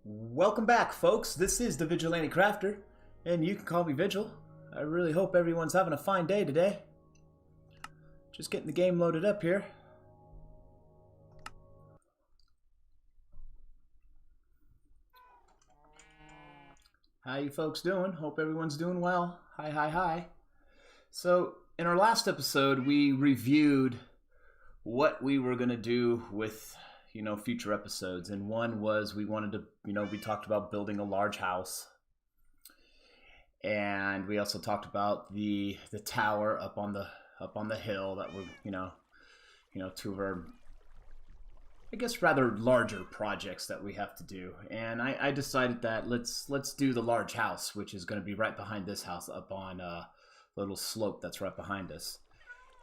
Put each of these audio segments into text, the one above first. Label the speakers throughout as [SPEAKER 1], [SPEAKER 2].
[SPEAKER 1] Welcome back, folks. This is the Vigilante Crafter, and you can call me Vigil. I really hope everyone's having a fine day today. Just getting the game loaded up here. How you folks doing? Hope everyone's doing well. Hi. So, in our last episode, we reviewed what we were going to do with future episodes, and one was we wanted to we talked about building a large house, and we also talked about the tower up on the hill that were two of our, I guess, rather larger projects that we have to do. And I decided that let's do the large house, which is going to be right behind this house up on a little slope that's right behind us.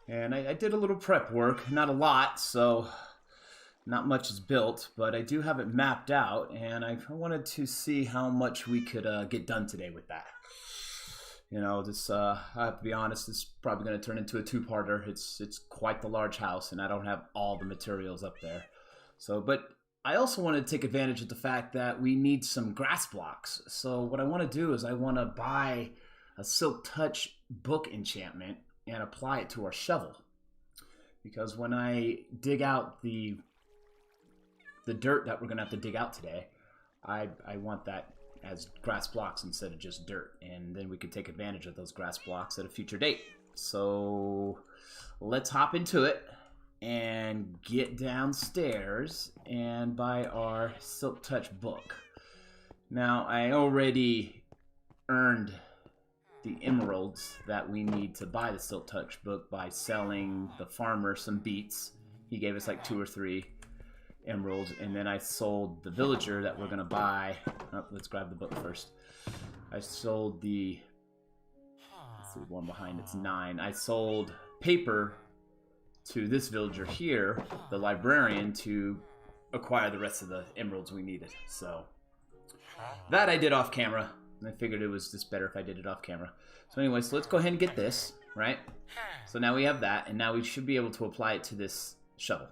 [SPEAKER 1] And I did a little prep work, not a lot, so not much is built, but I do have it mapped out, and I wanted to see how much we could get done today with that. I have to be honest, this is probably going to turn into a two-parter. It's quite the large house, and I don't have all the materials up there. So, but I also want to take advantage of the fact that we need some grass blocks. So what I want to do is I want to buy a Silk Touch book enchantment and apply it to our shovel. Because when I dig out the dirt that we're going to have to dig out today, I want that as grass blocks instead of just dirt, and then we could take advantage of those grass blocks at a future date. So let's hop into it and get downstairs and buy our Silk Touch book. Now, I already earned the emeralds that we need to buy the Silk Touch book by selling the farmer some beets. He gave us like 2 or 3 emeralds, and then I sold the villager that we're gonna buy. Oh, let's grab the book first. I sold the, let's see, one behind, it's 9. I sold paper to this villager here, the librarian, to acquire the rest of the emeralds we needed. So that I did off camera, and I figured it was just better if I did it off camera. So anyway, so let's go ahead and get this, right? So now we have that, and now we should be able to apply it to this shovel.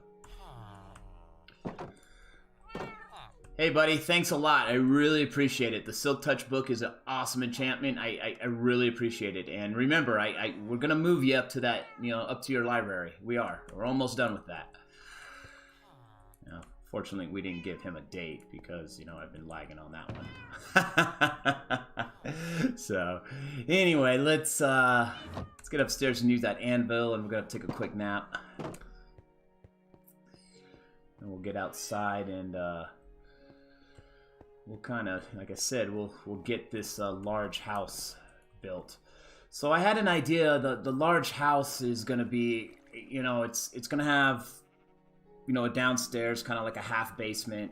[SPEAKER 1] Hey buddy, thanks a lot. I really appreciate it. The Silk Touch book is an awesome enchantment. I really appreciate it. And remember, we're gonna move you up to that, up to your library. We're almost done with that. Fortunately, we didn't give him a date because I've been lagging on that one. So anyway, let's get upstairs and use that anvil, and we're gonna take a quick nap. And we'll get outside, and we'll kind of, like I said, we'll get this large house built. So I had an idea. The large house is going to be, it's going to have, a downstairs, kind of like a half basement,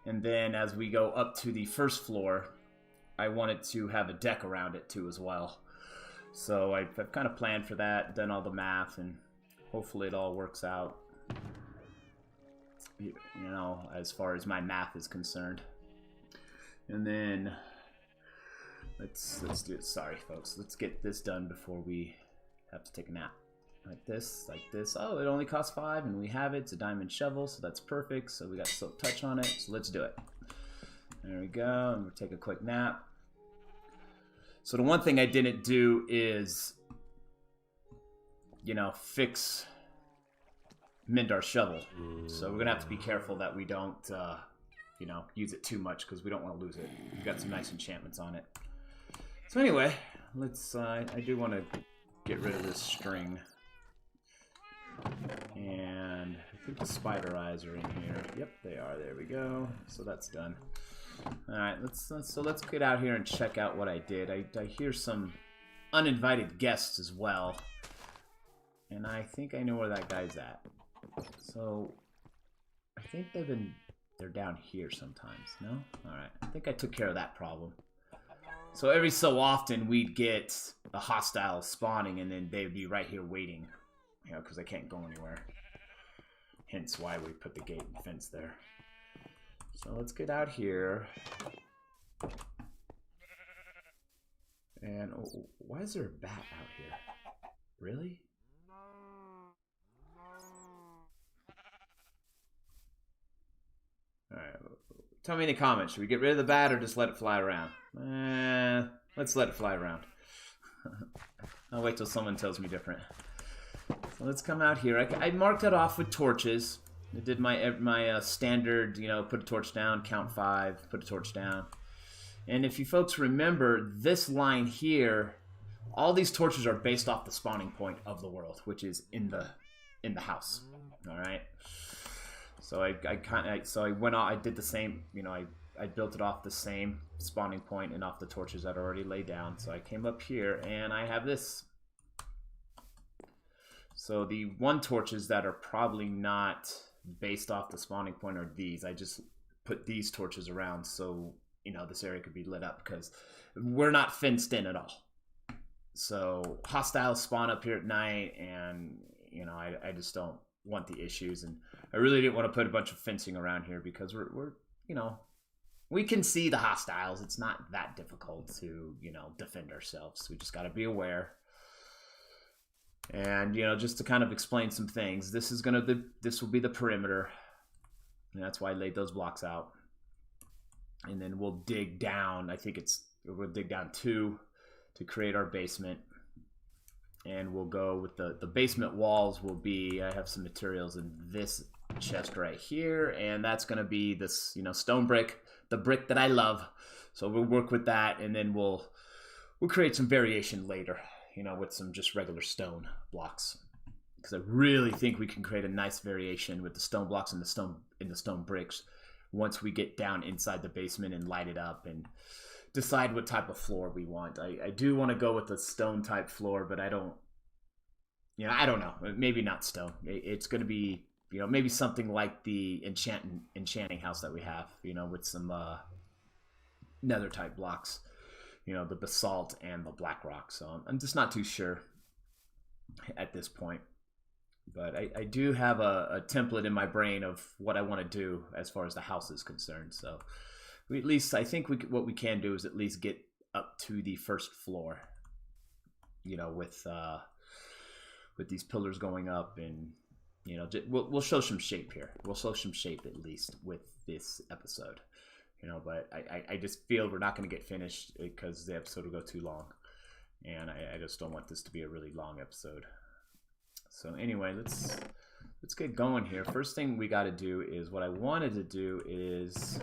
[SPEAKER 1] and then as we go up to the first floor, I wanted to have a deck around it too as well. So I've kind of planned for that, done all the math, and hopefully it all works out. As far as my math is concerned. And then let's do it. Sorry folks, let's get this done before we have to take a nap. Like this. Oh, it only costs 5, and we have it. It's a diamond shovel, so that's perfect. So we got Silk Touch on it, so let's do it. There we go, and we'll take a quick nap. So the one thing I didn't do is mend our shovel. So we're gonna have to be careful that we don't use it too much, because we don't want to lose it. We've got some nice enchantments on it. So anyway, let's I do want to get rid of this string, and I think the spider eyes are in here. Yep, they are. There we go. So that's done. All right, let's get out here and check out what I did. I hear some uninvited guests as well, and I think I know where that guy's at. So I think they're down here sometimes. No? Alright, I think I took care of that problem. So every so often we'd get a hostile spawning, and then they'd be right here waiting, because they can't go anywhere. Hence why we put the gate and fence there. So let's get out here. And why is there a bat out here? Really? Alright, Tell me in the comments. Should we get rid of the bat or just let it fly around? Let's let it fly around. I'll wait till someone tells me different. So let's come out here. I marked it off with torches. I did my standard, you know, put a torch down, count 5, put a torch down. And if you folks remember, this line here, all these torches are based off the spawning point of the world, which is in the house. All right. So I went out. I did the same. You know, I built it off the same spawning point and off the torches that I already laid down. So I came up here and I have this. So the 1 torches that are probably not based off the spawning point are these. I just put these torches around so, you know, this area could be lit up because we're not fenced in at all. So hostiles spawn up here at night, and you know, I just don't want the issues, and I really didn't want to put a bunch of fencing around here because we're you know, we can see the hostiles. It's not that difficult to, you know, defend ourselves. We just got to be aware. And you know, just to kind of explain some things, this will be the perimeter, and that's why I laid those blocks out. And then we'll dig down. I think we'll dig down 2 to create our basement. And we'll go with the basement walls will be, I have some materials in this chest right here, and that's going to be this, you know, stone brick, the brick that I love. So we'll work with that, and then we'll create some variation later, you know, with some just regular stone blocks. Because I really think we can create a nice variation with the stone blocks and the stone bricks once we get down inside the basement and light it up and decide what type of floor we want. I do want to go with a stone type floor, but I don't know. Maybe not stone. It's going to be, you know, maybe something like the enchanting house that we have, you know, with some nether type blocks, you know, the basalt and the black rock. So I'm just not too sure at this point. But I do have a template in my brain of what I want to do as far as the house is concerned. So at least I think what we can do is at least get up to the first floor, you know, with these pillars going up, and you know, we'll show some shape here. We'll show some shape at least with this episode, you know. But I just feel we're not going to get finished because the episode will go too long, and I just don't want this to be a really long episode. So anyway, let's get going here. First thing we got to do is what I wanted to do is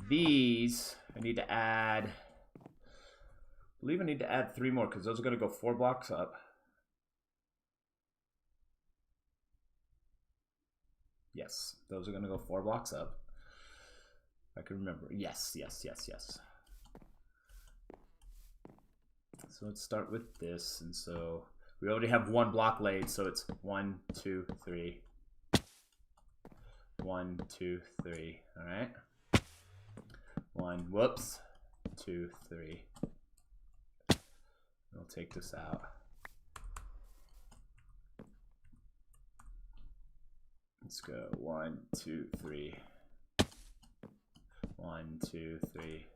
[SPEAKER 1] these. I need to add. I believe I need to add 3 more because those are going to go 4 blocks up. Yes, those are going to go 4 blocks up. I can remember. Yes. So let's start with this, and so we already have 1 block laid, so it's 1, 2, 3. 1, 2, 3. All right. 1. Whoops. 2, 3. We'll take this out. Let's go 1, 2, 3. 1, 2, 3.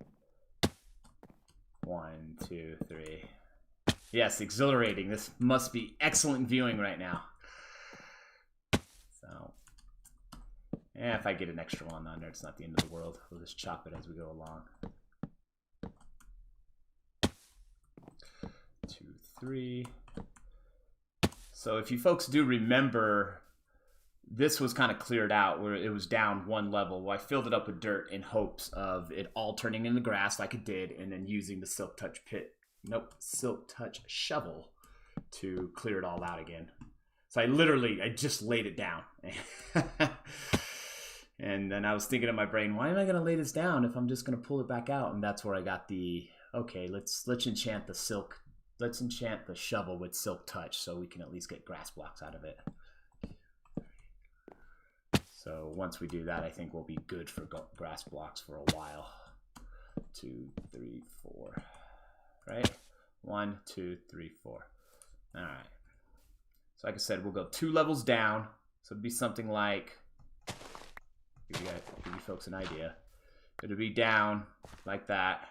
[SPEAKER 1] 1, 2, 3. Yes, exhilarating. This must be excellent viewing right now. So, if I get an extra one on there, it's not the end of the world. We'll just chop it as we go along. 2, 3. So if you folks do remember, this was kind of cleared out where it was down 1 level. Well, I filled it up with dirt in hopes of it all turning into grass like it did, and then using the silk touch shovel to clear it all out again. So I just laid it down. And then I was thinking in my brain, why am I going to lay this down if I'm just going to pull it back out? And that's where I got the, okay, let's enchant the silk. Let's enchant the shovel with silk touch so we can at least get grass blocks out of it. So once we do that, I think we'll be good for grass blocks for a while. 2, 3, 4. Right? 1, 2, 3, 4. All right. So like I said, we'll go 2 levels down. So it'd be something like, give you folks an idea. It'll be down like that,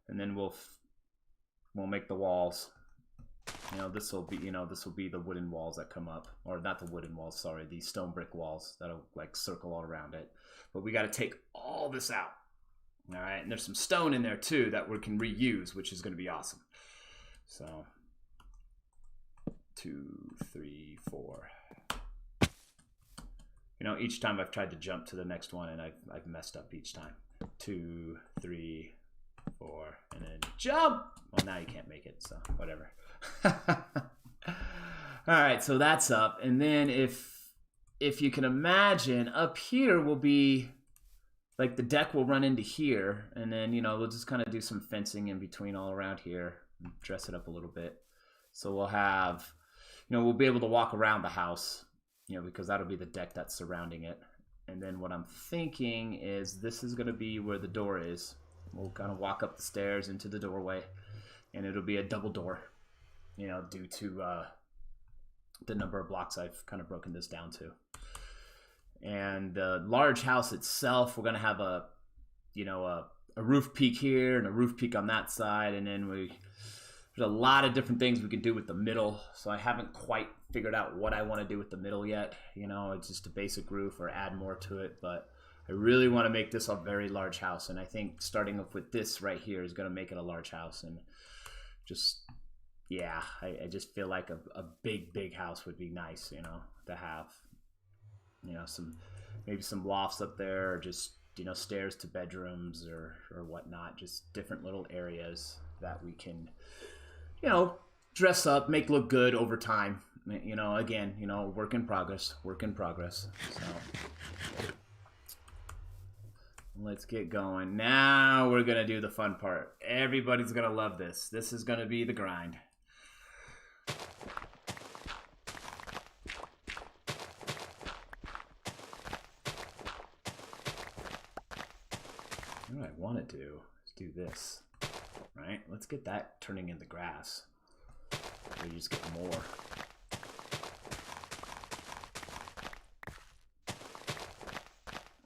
[SPEAKER 1] and then we'll make the walls You know, this will be the wooden walls that come up, or not the wooden walls, sorry, the stone brick walls that'll like circle all around it. But we got to take all this out. All right, and there's some stone in there too that we can reuse, which is going to be awesome. So 2, 3, 4. You know, each time I've tried to jump to the next one and I've messed up each time. 2, 3, 4, and then jump. Well, now you can't make it, so whatever. All right, so that's up, and then if you can imagine, up here will be like the deck will run into here, and then, you know, we'll just kind of do some fencing in between all around here, dress it up a little bit. So we'll have, you know, we'll be able to walk around the house, you know, because that'll be the deck that's surrounding it. And then what I'm thinking is this is going to be where the door is. We'll kind of walk up the stairs into the doorway, and it'll be a double door, you know, due to the number of blocks I've kind of broken this down to. And the large house itself, we're going to have a roof peak here and a roof peak on that side. And then there's a lot of different things we can do with the middle. So I haven't quite figured out what I want to do with the middle yet. You know, it's just a basic roof or add more to it. But I really want to make this a very large house. And I think starting up with this right here is going to make it a large house. And just, yeah, I just feel like a big house would be nice, you know, to have. You know, maybe some lofts up there, or just, you know, stairs to bedrooms or whatnot. Just different little areas that we can, you know, dress up, make look good over time. You know, again, you know, work in progress. So let's get going. Now we're gonna do the fun part. Everybody's gonna love this. This is gonna be the grind. What I want to do is do this, right? Let's get that turning into grass. We just get more.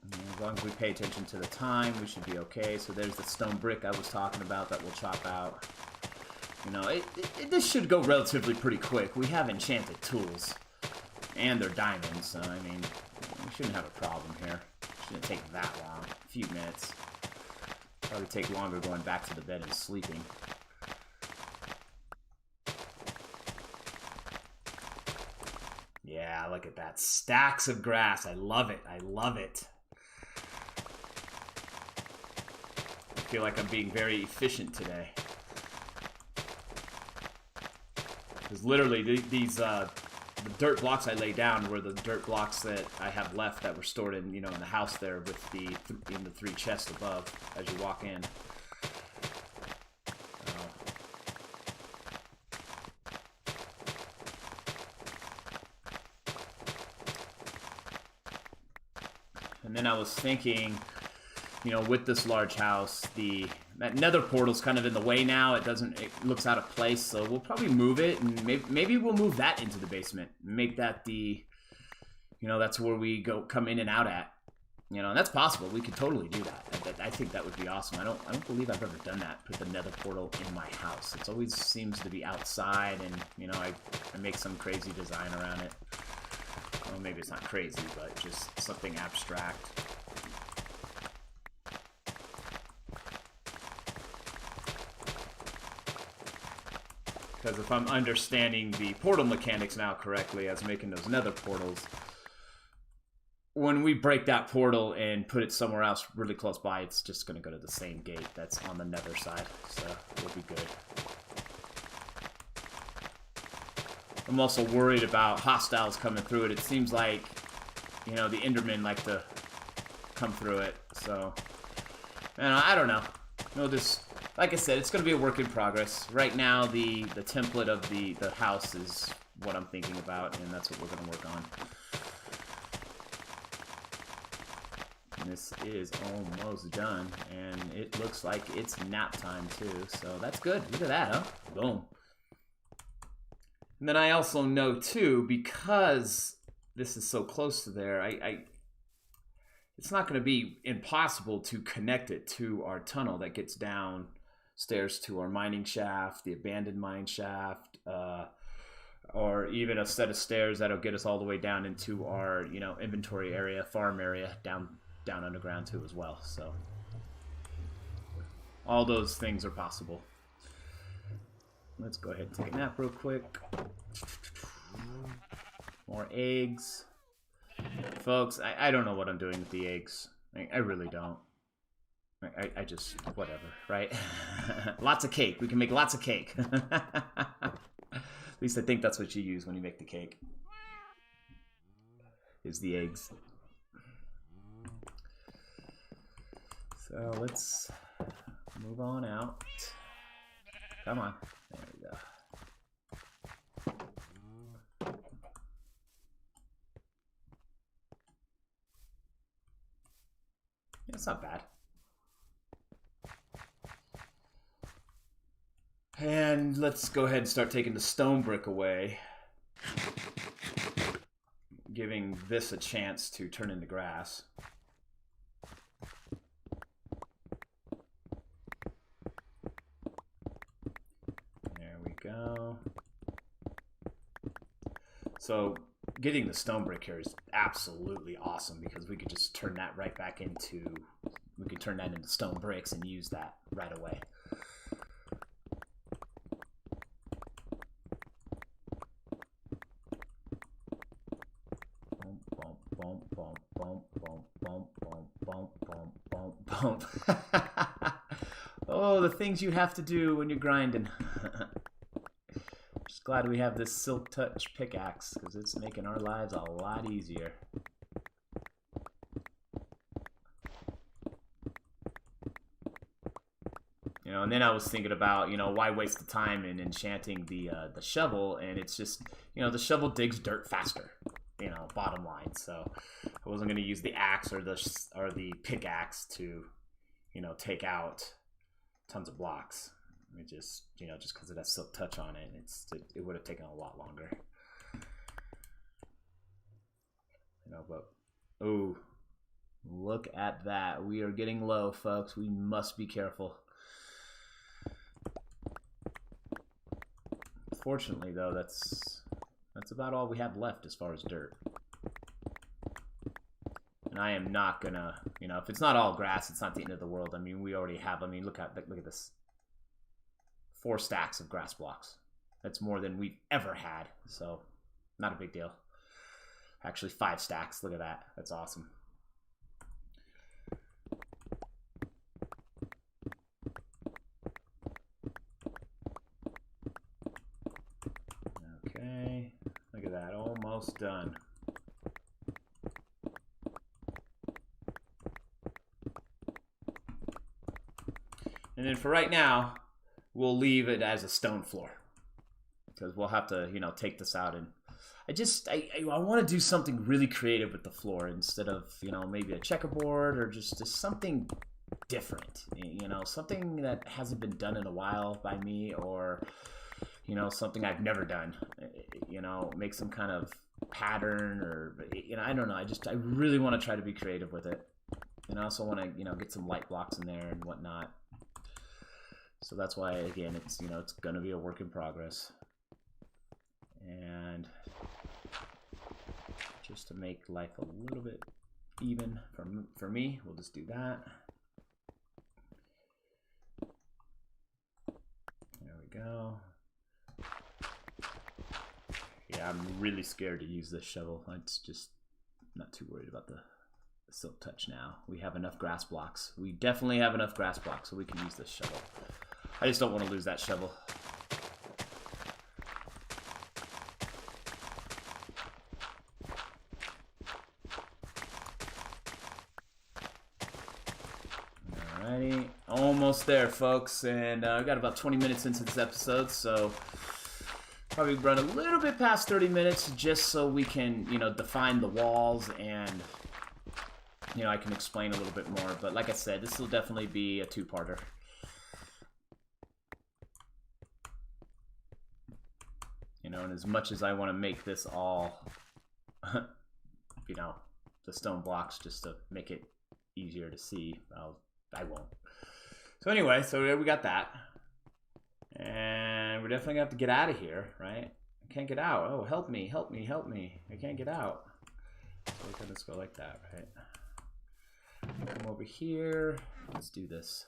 [SPEAKER 1] And as long as we pay attention to the time, we should be okay. So there's the stone brick I was talking about that we'll chop out. You know, this should go relatively pretty quick. We have enchanted tools, and they're diamonds, so I mean, we shouldn't have a problem here. It shouldn't take that long. A few minutes. Probably take longer going back to the bed and sleeping. Yeah, look at that. Stacks of grass. I love it. I love it. I feel like I'm being very efficient today. Because literally these the dirt blocks I lay down were the dirt blocks that I have left that were stored in, you know, in the house there with in the 3 chests above as you walk in. And then I was thinking, you know, with this large house, that nether portal's kind of in the way now. It looks out of place, so we'll probably move it, and maybe we'll move that into the basement. Make that you know, that's where we come in and out at. You know, and that's possible. We could totally do that. I think that would be awesome. I don't believe I've ever done that. Put the nether portal in my house. It always seems to be outside, and, you know, I make some crazy design around it. Well, maybe it's not crazy, but just something abstract. Because if I'm understanding the portal mechanics now correctly, as making those nether portals, when we break that portal and put it somewhere else really close by, it's just going to go to the same gate that's on the nether side, so we'll be good. I'm also worried about hostiles coming through it. It seems like, you know, the Endermen like to come through it, so, and I don't know. We'll just, like I said, it's going to be a work in progress. Right now, the template of the house is what I'm thinking about, and that's what we're going to work on. And this is almost done, and it looks like it's nap time too, so that's good. Look at that, huh? Boom. And then I also know too, because this is so close to there, it's not going to be impossible to connect it to our tunnel that gets downstairs to our mining shaft, the abandoned mine shaft, or even a set of stairs that'll get us all the way down into our, you know, inventory area, farm area, down underground too as well. So all those things are possible. Let's go ahead and take a nap real quick. More eggs. Folks, I don't know what I'm doing with the eggs. I really don't. I just, whatever, right? Lots of cake. We can make lots of cake. At least I think that's what you use when you make the cake. Is the eggs. So let's move on out. Come on. There we go. It's not bad. And let's go ahead and start taking the stone brick away. Giving this a chance to turn into grass. There we go. So getting the stone brick here is absolutely awesome because we could just turn that right back into, we could turn that into stone bricks and use that right away. Oh, the things you have to do when you're grinding. Just glad we have this Silk Touch pickaxe because it's making our lives a lot easier. You know, and then I was thinking about, you know, why waste the time in enchanting the shovel, and it's just, you know, the shovel digs dirt faster. You know, bottom line. So I wasn't going to use the axe or the pickaxe to, you know, take out tons of blocks. It just, you know, just because of that Silk Touch on it, it would have taken a lot longer. You know, but oh, look at that. We are getting low, folks. We must be careful. Fortunately, though, that's about all we have left as far as dirt. And I am not gonna, you know, if it's not all grass, it's not the end of the world. I mean, we already have, I mean, look at this. 4 stacks of grass blocks. That's more than we've ever had. So, not a big deal. Actually, 5 stacks. Look at that. That's awesome. Okay. Look at that. Almost done. And then for right now, we'll leave it as a stone floor. Because we'll have to, you know, take this out. And I want to do something really creative with the floor instead of, you know, maybe a checkerboard or just something different. You know, something that hasn't been done in a while by me, or, you know, something I've never done. You know, make some kind of pattern, or, you know, I don't know. I really want to try to be creative with it. And I also want to, you know, get some light blocks in there and whatnot. So that's why, again, it's, you know, it's going to be a work in progress. And just to make life a little bit even for me, we'll just do that. There we go. Yeah, I'm really scared to use this shovel. It's just not too worried about the Silk Touch now. We have enough grass blocks. We definitely have enough grass blocks, so we can use this shovel. I just don't want to lose that shovel. Alrighty, almost there, folks, and we got about 20 minutes into this episode, so probably run a little bit past 30 minutes just so we can, you know, define the walls and, you know, I can explain a little bit more. But like I said, this will definitely be a 2-parter. You know, and as much as I want to make this all, you know, the stone blocks just to make it easier to see, I won't. So anyway, so we got that. And we're definitely going to have to get out of here, right? I can't get out. Oh, help me, help me, help me. I can't get out. So we can just go like that, right? Come over here. Let's do this.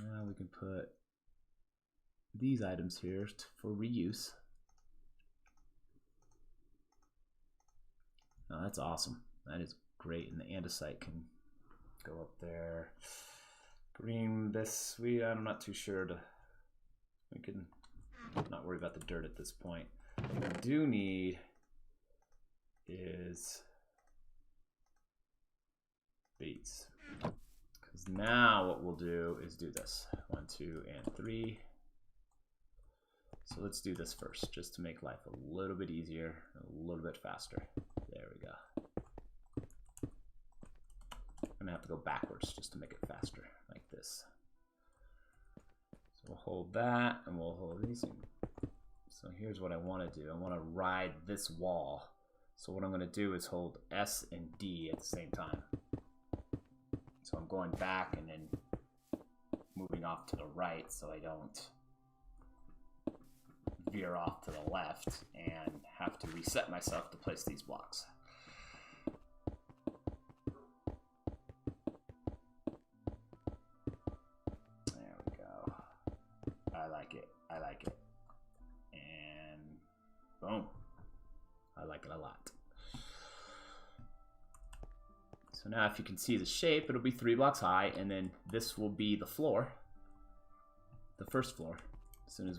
[SPEAKER 1] Now we can put these items here for reuse. Oh, that's awesome. That is great. And the andesite can go up there. Green, this, I'm not too sure we can not worry about the dirt at this point. What we do need is these. Because now what we'll do is do this. 1, 2, and 3. So let's do this first, just to make life a little bit easier, a little bit faster. There we go. I'm gonna have to go backwards just to make it faster, like this. So we'll hold that, and we'll hold these. So here's what I want to do. I want to ride this wall. So what I'm going to do is hold S and D at the same time. So I'm going back and then moving off to the right so I don't veer off to the left and have to reset myself to place these blocks. There we go. I like it. I like it. And boom. I like it a lot. So now if you can see the shape, it'll be 3 blocks high, and then this will be the floor. The first floor. As soon as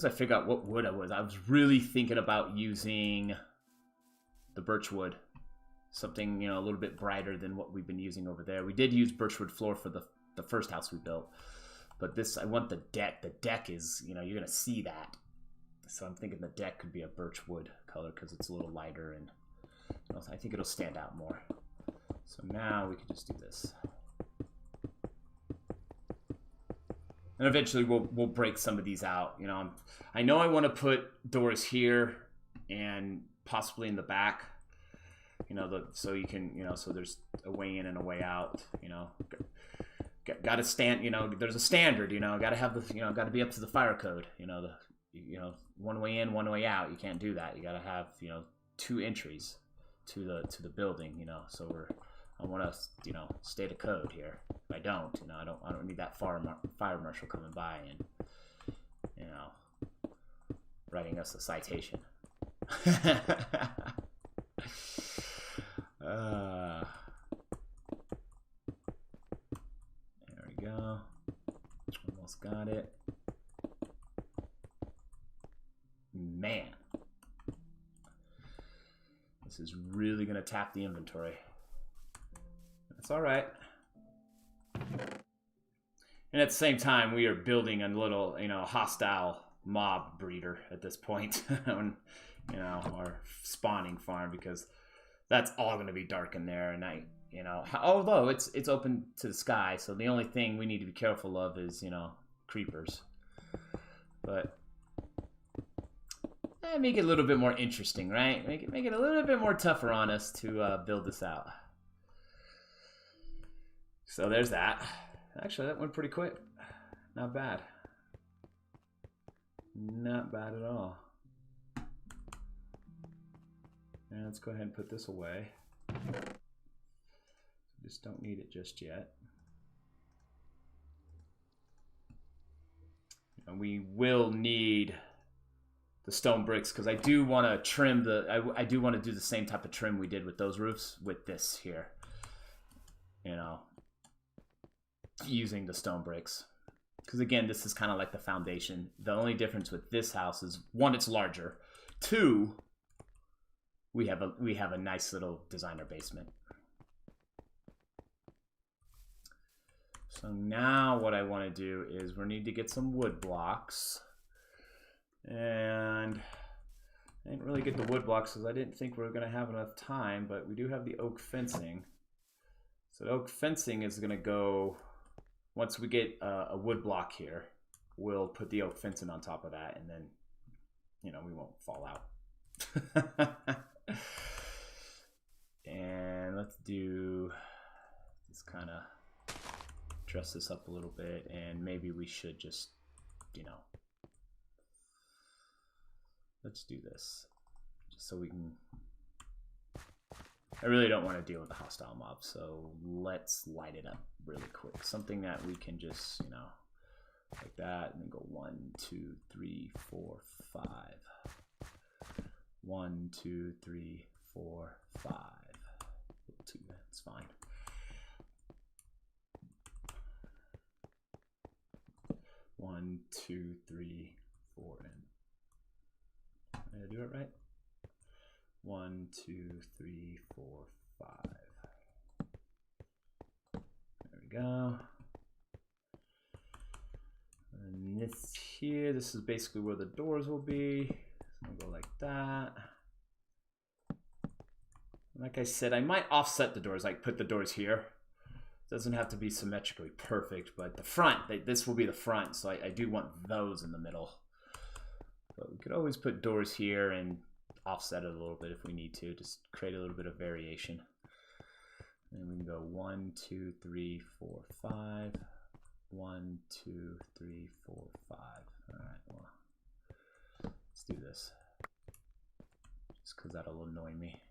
[SPEAKER 1] I figure out what wood I was really thinking about using the birch wood. Something, you know, a little bit brighter than what we've been using over there. We did use birchwood floor for the first house we built. But this, I want the deck. The deck is, you know, you're going to see that. So I'm thinking the deck could be a birchwood color because it's a little lighter, and you know, I think it'll stand out more. So now we can just do this. And eventually we'll break some of these out. You know, I know I want to put doors here and possibly in the back. You know, so you can, you know, so there's a way in and a way out. You know, got to stand. You know, there's a standard. You know, got to have the. You know, got to be up to the fire code. You know, one way in, one way out. You can't do that. You got to have, you know, 2 entries to the building. You know, so I want to, you know, stay to code here. If I don't, you know, I don't need that fire marshal coming by and, you know, writing us a citation. There we go. Almost got it. Man, this is really gonna tap the inventory. That's all right. And at the same time, we are building a little, you know, hostile mob breeder at this point on, you know, our spawning farm, because that's all going to be dark in there at night, you know. Although it's open to the sky, so the only thing we need to be careful of is, you know, creepers. But make it a little bit more interesting, right? Make it a little bit more tougher on us to build this out. So there's that. Actually, that went pretty quick. Not bad. Not bad at all. And let's go ahead and put this away. Just don't need it just yet. And we will need the stone bricks because I do want to trim the. I do want to do the same type of trim we did with those roofs with this here. You know, using the stone bricks, because again, this is kind of like the foundation. The only difference with this house is 1, it's larger. 2, we have a nice little designer basement. So now what I want to do is we need to get some wood blocks, and I didn't really get the wood blocks because I didn't think we were going to have enough time, but we do have the oak fencing. So the oak fencing is going to go. Once we get a wood block here, we'll put the oak fencing on top of that, and then, you know, we won't fall out. And let's do this, kind of dress this up a little bit, and maybe we should just you know, let's do this just so we can. I really don't want to deal with the hostile mob, so let's light it up really quick. Something that we can just, you know, like that, and then go 1, 2, 3, 4, 5. 1, 2, 3, 4, 5. 2, that's fine. One, 2, 3, 4, and did I do it right? 1, 2, 3, 4, 5. There we go. And this here, this is basically where the doors will be. I'll go like that. Like I said, I might offset the doors, like put the doors here. It doesn't have to be symmetrically perfect, but the front, this will be the front, so I do want those in the middle. But we could always put doors here and offset it a little bit if we need to, just create a little bit of variation. And we can go 1, 2, 3, 4, 5. 1, 2, 3, 4, 5. All right, well, let's do this. Just because that'll annoy me.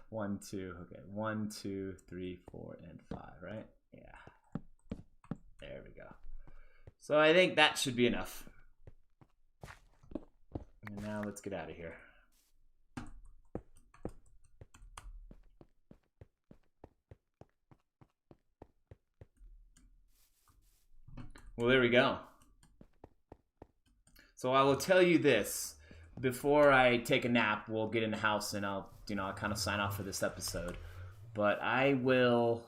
[SPEAKER 1] 1, 2, okay. 1, 2, 3, 4, and 5, right? Yeah. There we go. So I think that should be enough. And now let's get out of here. Well, there we go. So I will tell you this. Before I take a nap, we'll get in the house and I'll kind of sign off for this episode. But I will,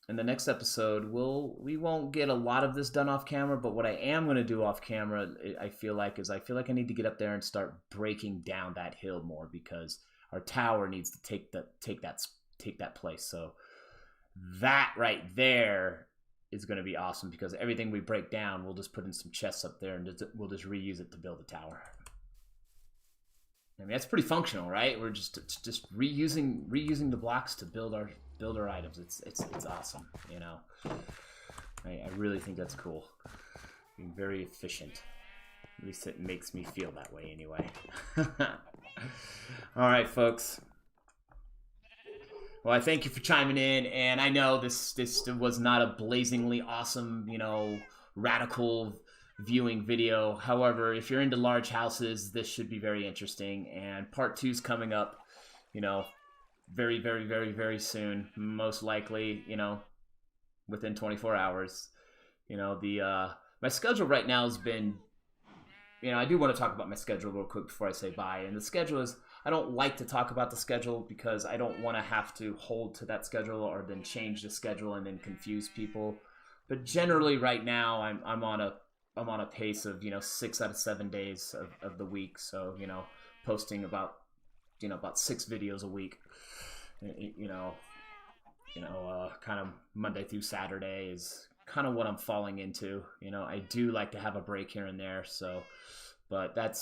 [SPEAKER 1] in the next episode, we won't get a lot of this done off camera, but what I am going to do off camera, I feel like I need to get up there and start breaking down that hill more, because our tower needs to take that place. So that right there is going to be awesome, because everything we break down, we'll just put in some chests up there and we'll just reuse it to build the tower. I mean, that's pretty functional, right? We're just reusing the blocks to build our items. It's awesome, you know. I really think that's cool. Being very efficient. At least it makes me feel that way anyway. All right, folks. Well, I thank you for chiming in, and I know this was not a blazingly awesome, you know, radical viewing video. However, if you're into large houses, this should be very interesting, and part 2 is coming up, you know, very, very, very, very soon, most likely, you know, within 24 hours. You know, my schedule right now has been, you know, I do want to talk about my schedule real quick before I say bye, and the schedule is, I don't like to talk about the schedule because I don't want to have to hold to that schedule or then change the schedule and then confuse people. But generally right now I'm on a pace of, you know, 6 out of 7 days of the week. So, you know, posting about 6 videos a week, kind of Monday through Saturday is kind of what I'm falling into. You know, I do like to have a break here and there. So, but that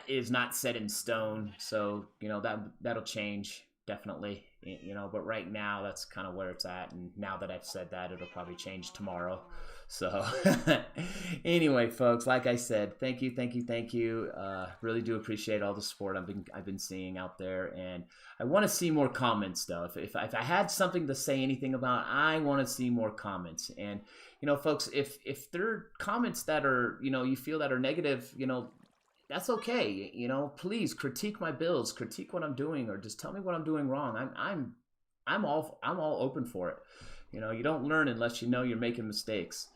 [SPEAKER 1] is not set in stone. So, you know, that'll change definitely, you know, but right now that's kind of where it's at. And now that I've said that, it'll probably change tomorrow. So anyway, folks, like I said, thank you. Really do appreciate all the support I've been seeing out there, and I want to see more comments though. If I had something to say anything about, I want to see more comments. And, you know, folks, if there are comments that are, you know, you feel that are negative, you know, that's okay. You know, please critique my builds, critique what I'm doing, or just tell me what I'm doing wrong. I'm all open for it. You know, you don't learn unless you know you're making mistakes.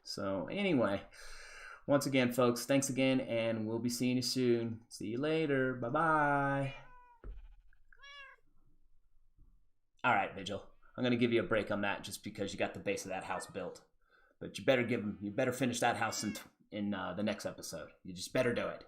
[SPEAKER 1] So anyway, once again, folks, thanks again, and we'll be seeing you soon. See you later. Bye-bye. All right, Vigil. I'm going to give you a break on that just because you got the base of that house built. But you better finish that house in the next episode. You just better do it.